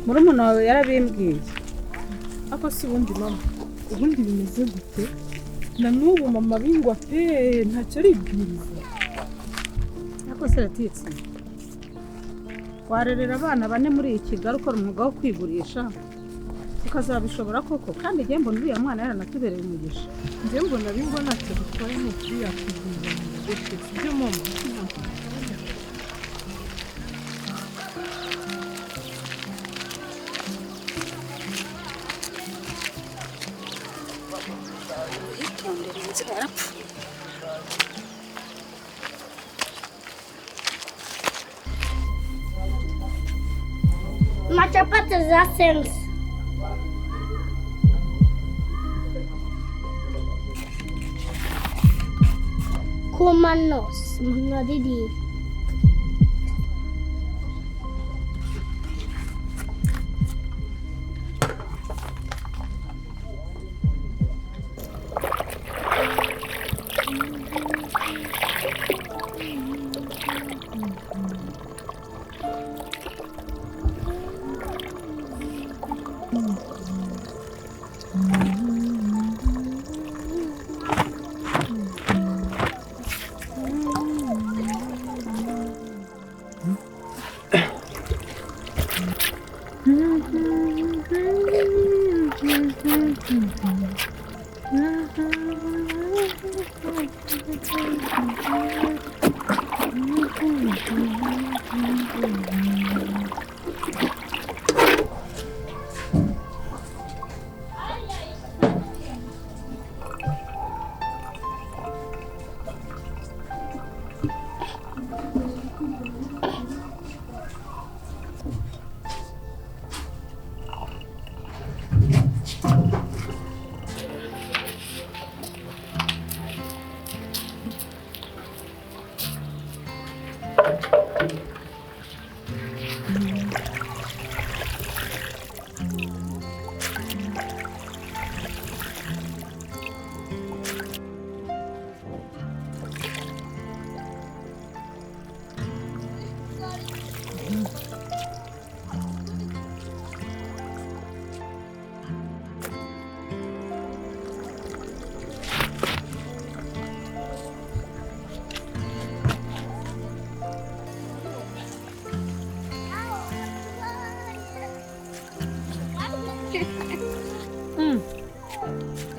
Murumuna wawe yarabimbwiye. Ako si ubundi mama. Ubundi bimeze gute? Na n'ubu mama bingwa pe ntacyo aribwiriza. Ako se Letitia. Warerera abana bane muri iki Kigali ukora umwuga wo kwigurisha. Ukazabishobora koko kandi ngiye mbona uriya mwana yaranatubereye umugisha. Ngiye mbona bingwa ntacyo bitwaye n'ukuri yakwivuza mu gute. Sibyo mama? Machapata za sense. Kumanos, mnadidi.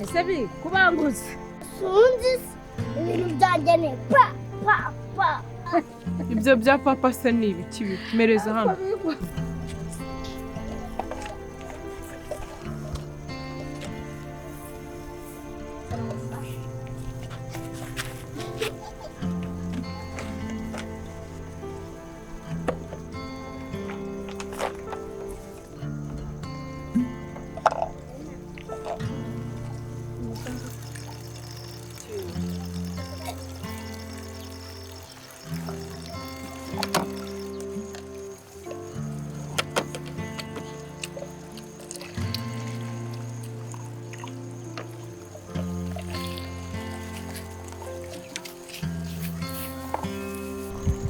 Esebi kubanguza. Sunzis ibintu byagene pa. Ibyo bya papa se ni ibiki bimereza hano?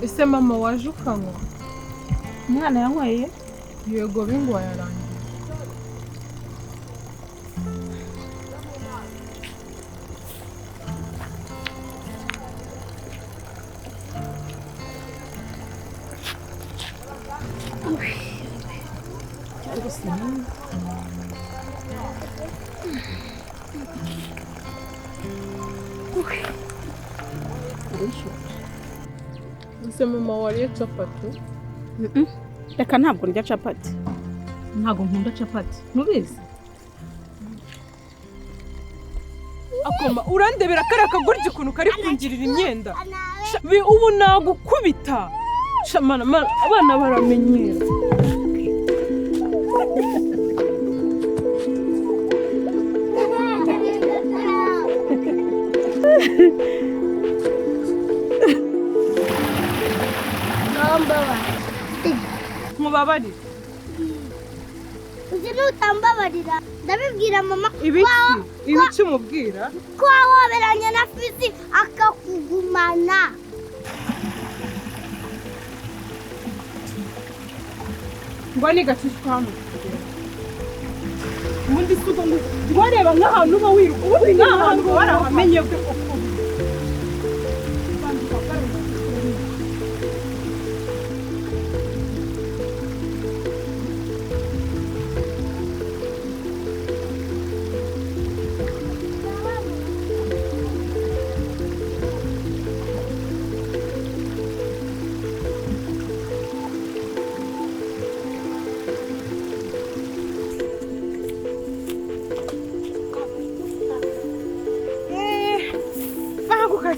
Ese mama waje ukanywa? Umwana yanyweye? Yego bingwa yarangiye. Ese mama wariye capati? Reka ntabwo ndya capati. Ntabwo nkunda capati. Nubizi? Akoma urandebera kare akagoryi kuntu kari kungirira imyenda. Ubu nagukubita. Shamana abana baramenyera. Mubabarira. Uzi nutambabarira ndabibwira mama ibiki mubwira ko waberanye na Fizi akakugumana. mbone gacishwamo ubundi suko ndwareba nk'ahantu uba wiruka ubundi nk'ahantu barahamenye bwe koko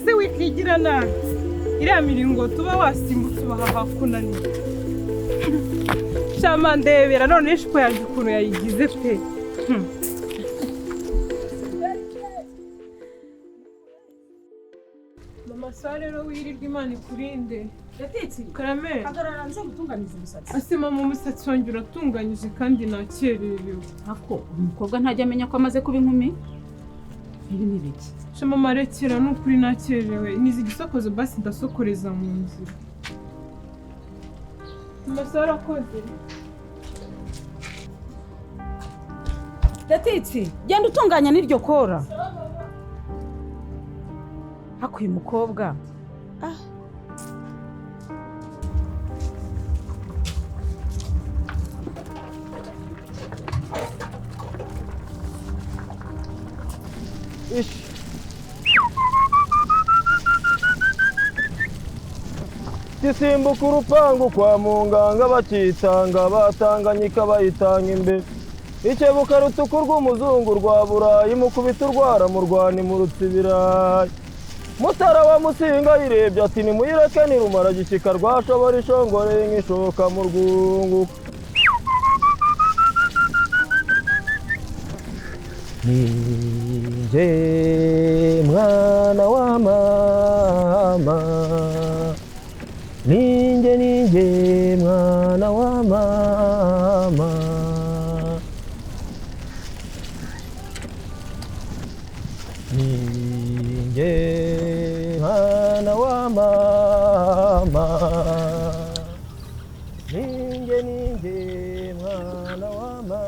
se wikigira nabi iriya miringo tuba wasimbutse ubaha hakunaniye shama ndebera none ijipo yanjye ukuntu yayigize pe mama sa rero wirirwa Imana ikurinde Letitia Karame hagarara nze gutunganiza umusatsi ase mama umusatsi wanjye uratunganyije kandi nakererewe ako umukobwa ntajya amenya ko amaze kuba inkumi ibi ni biki shama marekera n'ukuri nakererewe nizi gisokozo basi ndasokoreza mu nzira mama sa arakoze Letitia genda utunganya n'iryo kora ako uyu mukobwa Gisimbuka urupangu kwa munganga bakitanga batanganyika bayitanga imbere ikebuka rutuku rw'umuzungu rwa burayi mukubita urwara mu rwani mu rutsibirayi mutara wa musinga yirebye ati nimuyireke nirumara gishyika rwashobora ishongoreye nk'ishoka mu rwungu ninjye mwana wa mama ninjye mwana wa mama ninjye mwana wa mama ninjye mwana wa mama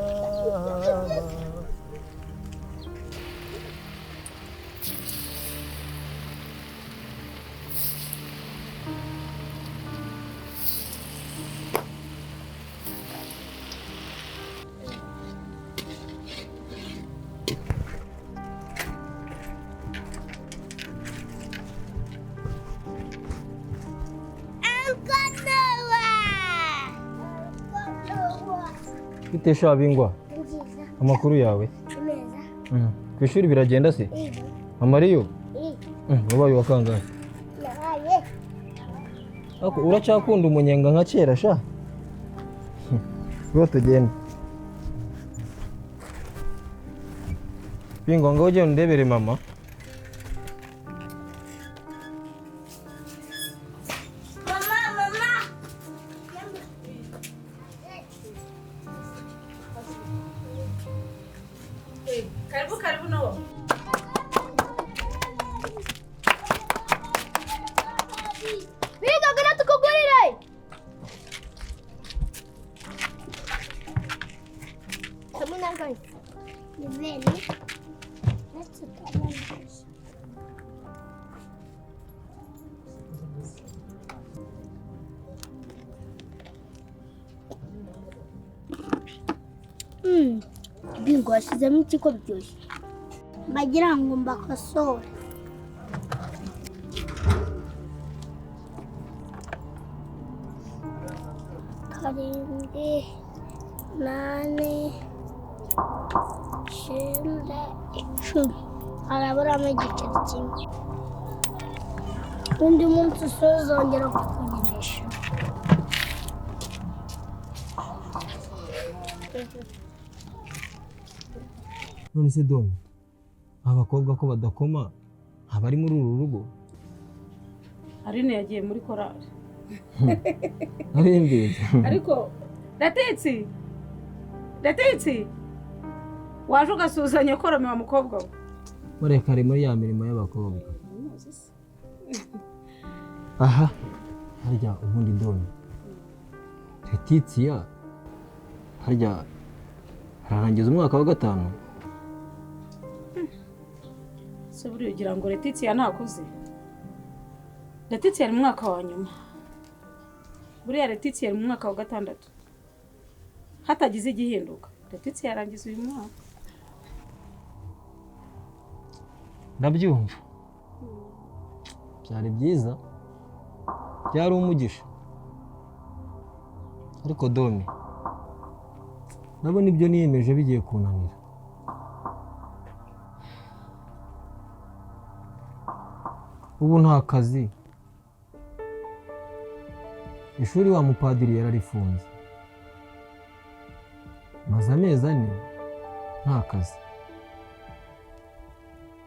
Bite shabingwa amakuru yawe ku ishuri biragenda se amariyo wabaye wakangaye ako uracyakunda umunyenga nka kera sha ngo tugende bingwa ngo ujye ndebere mama karibu no Biga gana tukugurire Samuna guys ni veni let's Bingo asizemo iki ko byose bagira ngo mbakosore karindwi nane icyenda icumi haraburamo igiceri kimwe undi munsi uzongera kukugeresha none se dome abakobwa ko badakoma abari muri uru rugo Arine yagiye muri korali ari mbizi ariko Letitia waje ugasuzanya korome wa mukobwa we mureka ari muri ya mirimo y'abakobwa aha harya ubundi dome Letitia harya hararangiza umwaka wa 5. Se buriya ugira ngo Letitia ntakuze? Letitia ari mu mwaka wa nyuma. Buriya Letitia ari mu mwaka wa 6. Hatagize igihinduka Letitia yarangiza uyu mwaka. Ndabyumva. Byari byiza. Byari umugisha. Ariko Domi, nabona ibyo niyemeje bigiye kunanira. Ubu nta kazi. Ishuri wa mupadiri yararifunze. Maze amezi 4 nta kazi.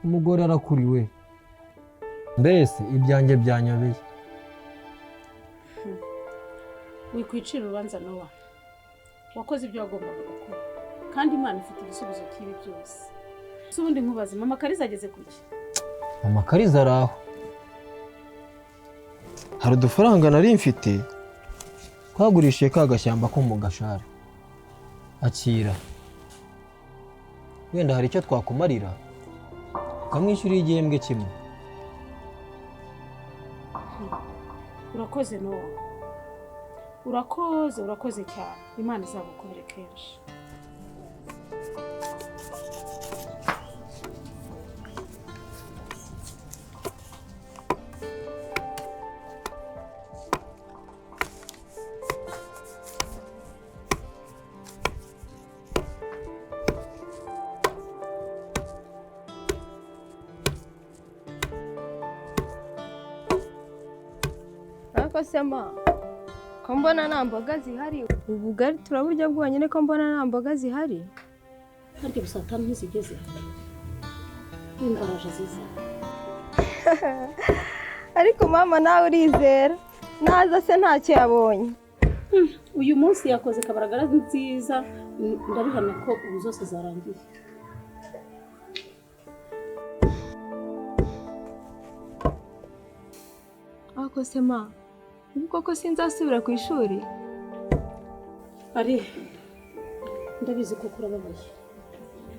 Umugore arakuriwe. Mbese ibyanjye byanyobeye. Wikwicira urubanza Nowa. Wakoze ibyo wagombaga gukora. Kandi Imana ifite igisubizo cy'ibi byose. Subundi nkubaze mama Kariza ageze kuki? Mama Kariza araho. Hari udufaranga nari mfite. Twagurishiye ka gashyamba ko mu gashara. Akira. Wenda hari icyo twakumarira. Kamwishyuriye igihembwe kimwe. Urakoze Nowa. Urakoze cyane. Imana izagukorera kenshi. Ariko sema ko mbona nta mboga zihari. Ubugari turaburya bwonyine ko mbona nta mboga zihari. Harya busatani ntizigeze. Imbaraje ziza. Ariko mama nawe urizera. Naza se ntacyo yabonye. Uyu munsi yakoze kabaragara nziza, ndabihamya ko ubu zose zarangiye. Ariko sema ubu koko sinzasubira ku ishuri. Ari ndabizi ko kurababaye.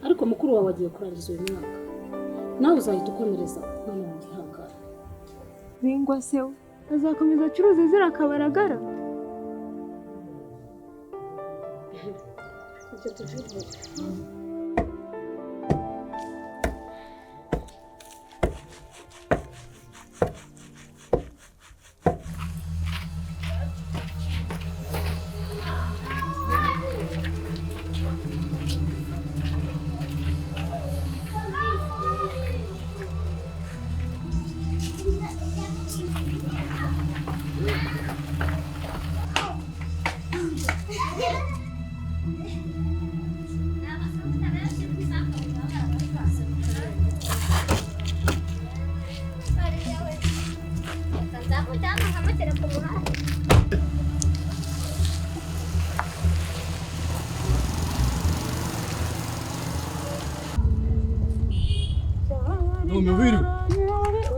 Ariko mukuru wawe agiye kurangiza uyu mwaka. Nawe uzahita ukomereza mwana wanjye hangara. Bingwa se azakomeza acuruza izira kabaragara. Icyo tuvuga.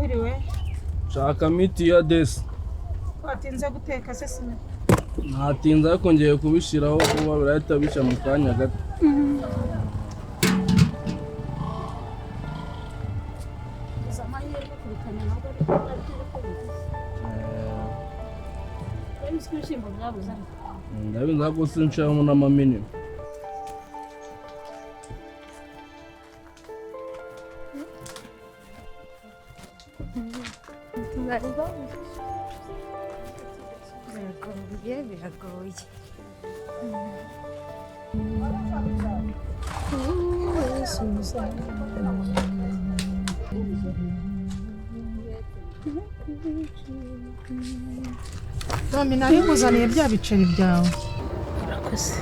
Wiriwe. Shaka miti ya desi. Watinze guteka se sima. Natinze ariko ngiye kubishiraho kuba birahita bisha mu kanya gato. Ndabizi ko sinshamo n'amamini. Biragoye. Mami nayo nguzaniye bya biceri byawe. Urakoze.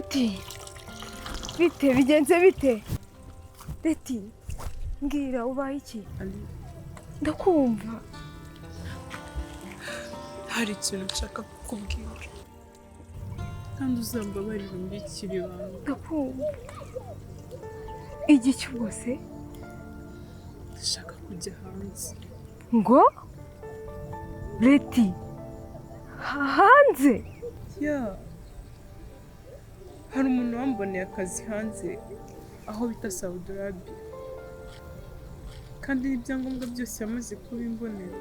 Leti, bite bigenze bite? Leti, mbwira ubaye iki? Ndakumva. Hari ikintu nshaka kukubwira kandi uzambabarira mbikira ibanga. Ndakumva. Igiki bose? Ndashaka kujya hanze. Ngo? Leti, hanze? Ya, hari umuntu wamboneye akazi hanze aho bita Soudi Arabia kandi n'ibyangombwa byose yamaze kubimbonera.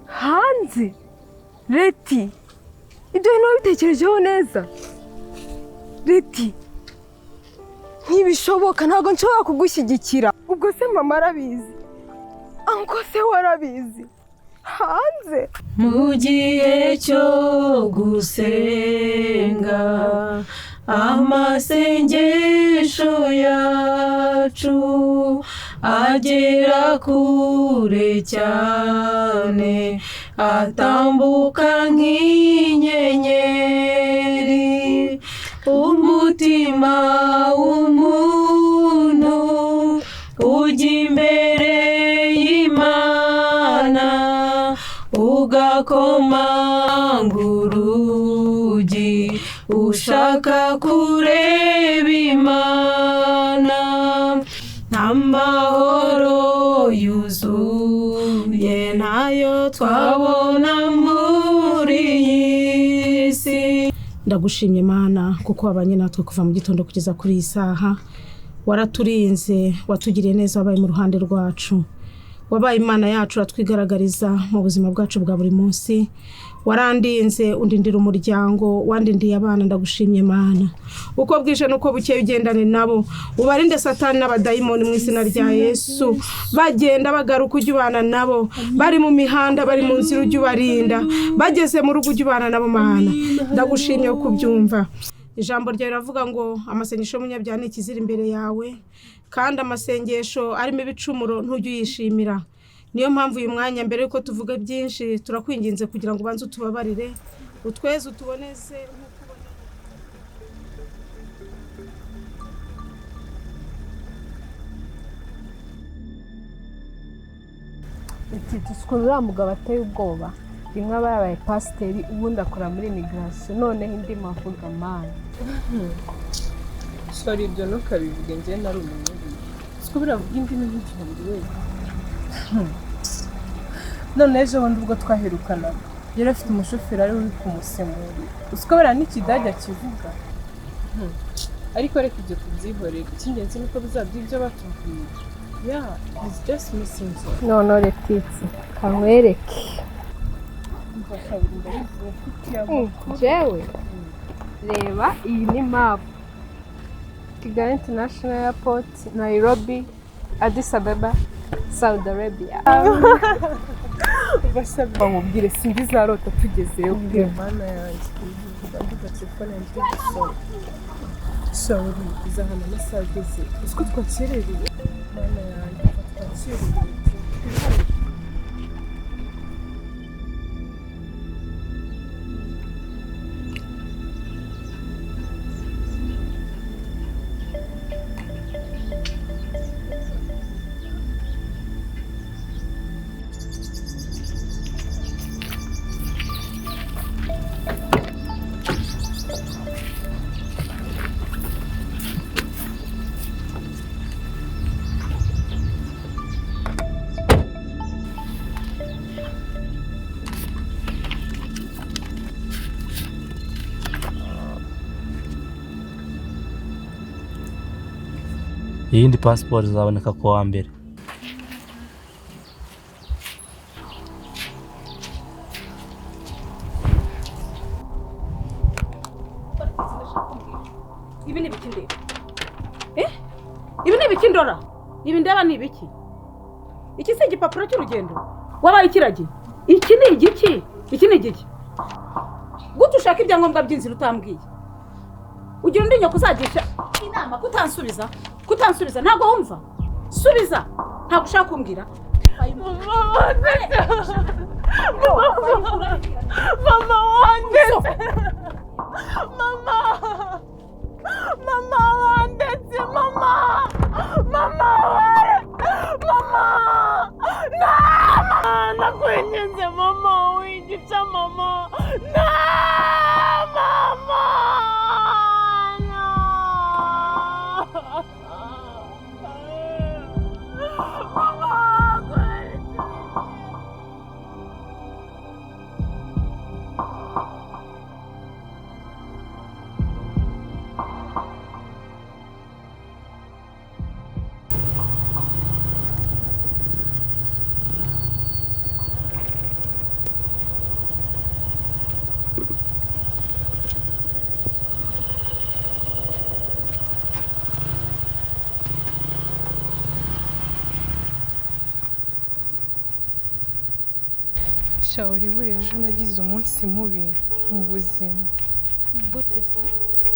Hanze? Leti, ibyo bintu wabitekerejeho neza? Leti, ntibishoboka, ntabwo nshobora kugushyigikira. Ubwo se mama arabizi, anko se warabizi? Hanze? Mu gihe cyo gusenga amasengesho yacu agera kure cyane atambuka nk'inyenyeri umutima w'umuntu ujya imbere y'Imana ugakomanga urugi ushaka kureba Imana n'amahoro yuzuye nayo twabona muri iyi si. Ndagushimye Mana kuko wabanye natwe kuva mu gitondo kugeza kuri iyi saha. Waraturinze, watugiriye neza, wabaye mu ruhande rwacu. Wabaye Imana yacu atwigaragariza mu buzima bwacu bwa buri munsi. Warandinze undindira umuryango, wandindiye abana. Ndagushimye Mana uko bwije nuko bukeye ugendane nabo, ubarinde satani n'abadayimoni mu izina rya Yesu. Bagenda bagaruka ujye ubana nabo, bari mu mihanda, bari mu nzira ujye ubarinda, bageze mu rugo ujye ubana nabo Mana. Ndagushimye uko ubyumva. Ijambo ryawe riravuga ngo amasengesho y'umunyabyaha ni ikizira imbere yawe, kandi amasengesho arimo ibicumuro ntujye uyishimira. Niyo mpamvu uyu mwanya mbere yuko tuvuga byinshi turakwinginze kugira ngo ubanze utubabarire, utweze utuboneze Iti uriya mugabo ateye ubwoba, rimwe aba yabaye pasiteri ubundi akora muri immigration, noneho indi mavuga Mana. Sorry, ibyo ntukabivuge, njye nari umuntu mubi. Siko biravuga indimi nk'igihumbi wese. None ejo bundi ubwo twaherukana yari afite umushoferi ari uri kumusemura. Usiko bera n'ikidage kivuga. Ariko reka ibyo tubyihorere, icy'ingenzi nuko bizabyo ibyo batubwiye. Yeah, he's just missing something. None Letitia, kamwereke. Jewe, reba iyi ni map. Kigali International Airport, Nairobi, Addis Ababa, Saudi Arabia. Basaba bamubwire sindi zarota tugezeyo ubwe Mana yanjye. Ndavuga telefone yanjye gusoma. Sorry, izahana nasageze. Usko twakerereye. Mana yanjye, twakerereye. Iyindi passport izaboneka ku wa mbere. Ibi ni biki ndeba? Ibi ni biki ndora? Ibi ndeba ni biki? Iki si igipapuro cy'urugendo? Wabaye ikiragi? Iki ni igiki? Iki ni igiki? Gute ushaka ibyangombwa by'inzira utambwiye? Ugira undi nyoko uzagisha inama kutansubiza? Kutansubiza ntabwo wumva? Subiza. Ntabwo ushaka kumbwira. Mama wanjye. Mama! Mama wandetse mama! Mama we! Mama! Na! Nakwenyeze mama wigica mama! Na! Mama! Na! Shauri buriya ejo nagize umunsi mubi mu buzima. Gute se?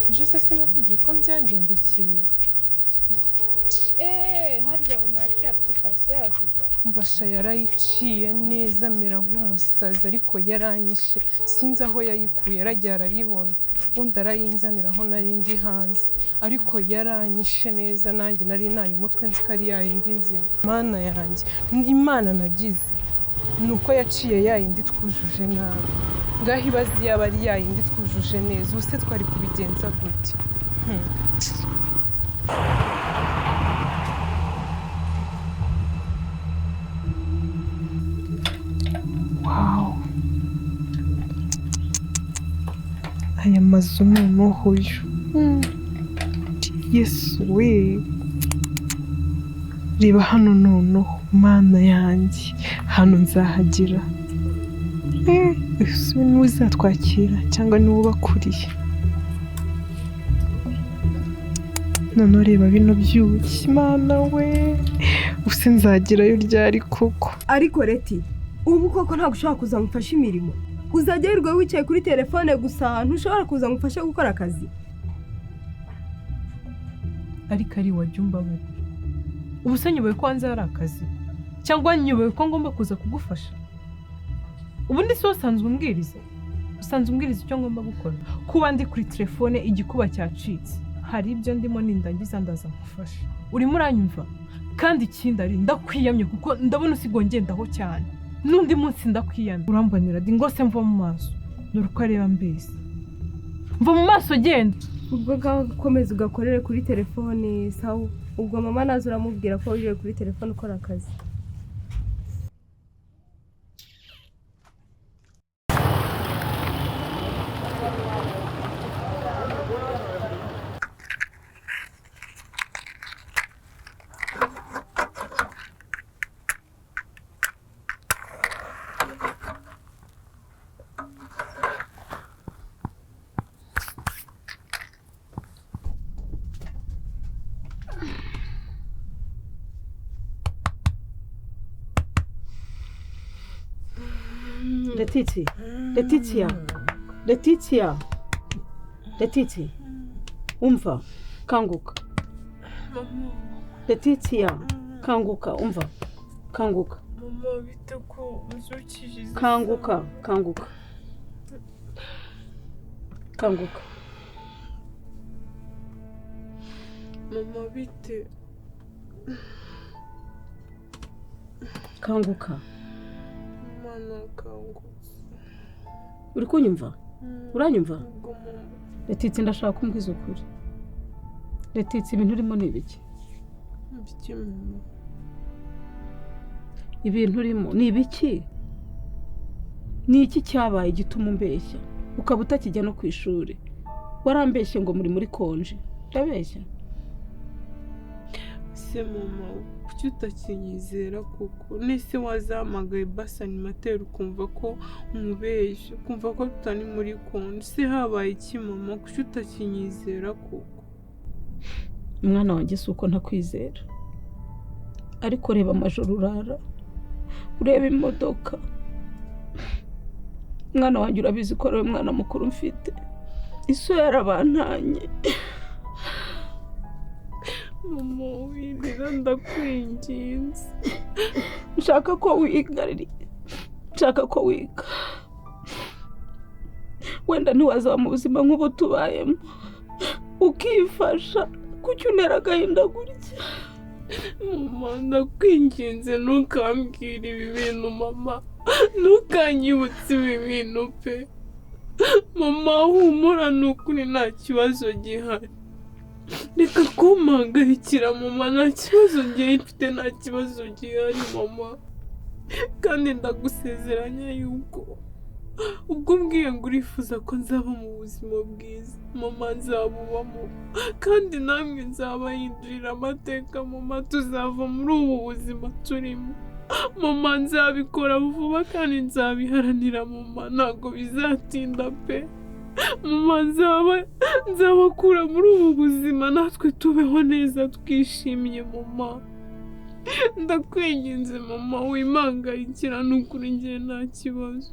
Ejo se sinakubwiye uko byagendekeye. Harya mu mace application yavuga. Mvasha yarayiciye neza mera nk'umusazi ariko yaranyishe. Sinzi aho yayikuye yaragiye arayibona. Undi arayinzanira aho nari ndi hanze. Ariko yaranyishe neza nanjye nari nanye umutwe nzi ko ari yayindi nzima. Mana yanjye, Imana nagize. Nuko yaciye yayindi twujuje nabi. Ngaho ibazi yaba ari yayindi twujuje neza. Ubuse twari kubigenza gute? Wow. Aya mazu noneho uyu. Yesu we. Reba hano noneho Mana yanjye. Hano nzahagira. Ese niwe uzatwakira cyangwa niwe ubakuriye? Noneho reba bino byuki Mana we. Ubuse nzagirayo ryari koko. Ariko Leti, ubu koko ntabwo ushobora kuza mufasha imirimo. Uzajya wirirwa wicaye kuri telefone gusa ntushobora kuza mufasha gukora akazi. Ariko ari wajyumba bari. Ubuse nyoboye ko hanze hari akazi cyangwa nyoboye ko ngomba kuza kugufasha? Ubundi si wasanzwe umbwiriza? Usanzwe umbwiriza icyo ngomba gukora? Kuba ndi kuri telefone igikuba cyacitse. Hari ibyo ndimo nindangiza ndaza nkufasha. Urimo uranyumva? Kandi ikindi ari ndakwiyamye kuko ndabona usigongendaho cyane. Nundi munsi ndakwiyamye. Urambonera ndi ngose mva mu maso. Dore uko areba mbese. Mva mu maso genda. Ubwo gakomeza ugakorere kuri telefone sawa. Ubwo mama nazo uramubwira ko uje kuri telefone ukora akazi. Letitia, umva, kanguka. Letitia, kanguka, umva, kanguka. Mama bite ko uzukije. Kanguka. Mama bite. Kanguka. Mama kanguka. Uri kunyumva? Uranyumva? Letitia ndashaka kumbwiza ukuri. Letitia ibintu urimo ni ibiki? Biki mama? Ibintu urimo ni ibiki? Ni iki cyabaye gituma umbeshya? Ukaba utakijya no ku ishuri. Warambeshye ngo muri konje. Ndabeshya? Se mama, kuki utakinyizera kuko? Nese wazahamagaye basi animateur ukumva ko umubeshya, ukumva ko tutari muri konje. Se habaye iki mama? Kuki utakinyizera kuko? Mwana wanjye si uko ntakwizera. Ariko reba amajoro urara. Ureba imodoka. Mwana wanjye urabizi ko ari mwana mukuru mfite. Iso yarabantanye. Mama wirira ndakwinginze. Nshaka ko wiga. wenda ntiwazaba mu buzima nk'ubu tubayemo ukifasha kuki untera agahinda gutya. Mama ndakwinginze ntukambwire ibi bintu mama, ntukanyibutse ibi bintu pe. Mama humura n'ukuri nta kibazo gihari, reka kumpangayikira mama, nta kibazo ngiye mfite, nta kibazo gihari mama. Kandi ndagusezeranya yuko ubwo mbwiye ngo urifuza ko nzaba mu buzima bwiza mama nzabubamo, kandi namwe nzabahindurira amateka mama, tuzava muri ubu buzima turimo mama, nzabikora vuba kandi nzabiharanira mama, ntabwo bizatinda pe mama, nzabakura muri ubu buzima natwe tubeho neza twishimye mama. Ndakwinginze mama wimangayikira n'ukuri njye nta kibazo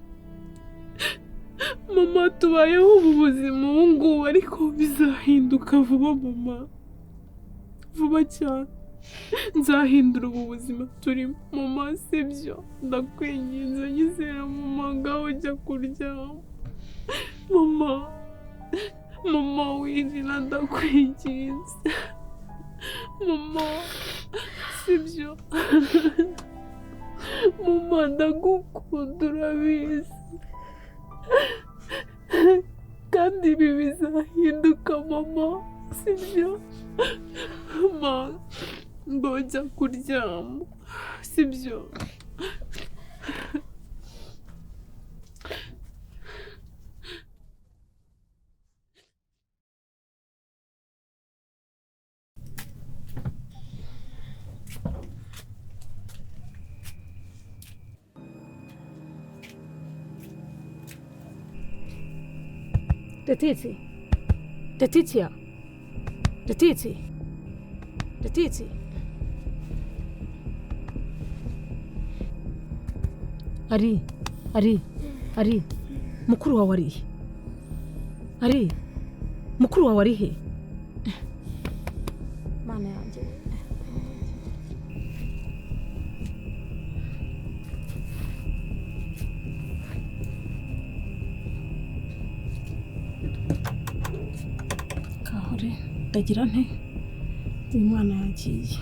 mama, tubayeho ubu buzima ubu ngubu ariko bizahinduka vuba mama, vuba cyane nzahindura ubu buzima turimo mama, sibyo? Ndakwinginze nyizera mama, ngaho jya kuryama mama, mama wirira ndakwinginze mama, sibyo? Mama ndagukunda urabizi, kandi ibi bizahinduka mama, sibyo? Mama ngojya kuryama, sibyo? Letitia. Ari mukuru wawe arihe? Mukuru wawe arihe? Mana yanjye, kahore ndagira nte uyu mwana yagiye.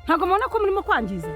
Ntabwo mubona ko murimo kwangiza?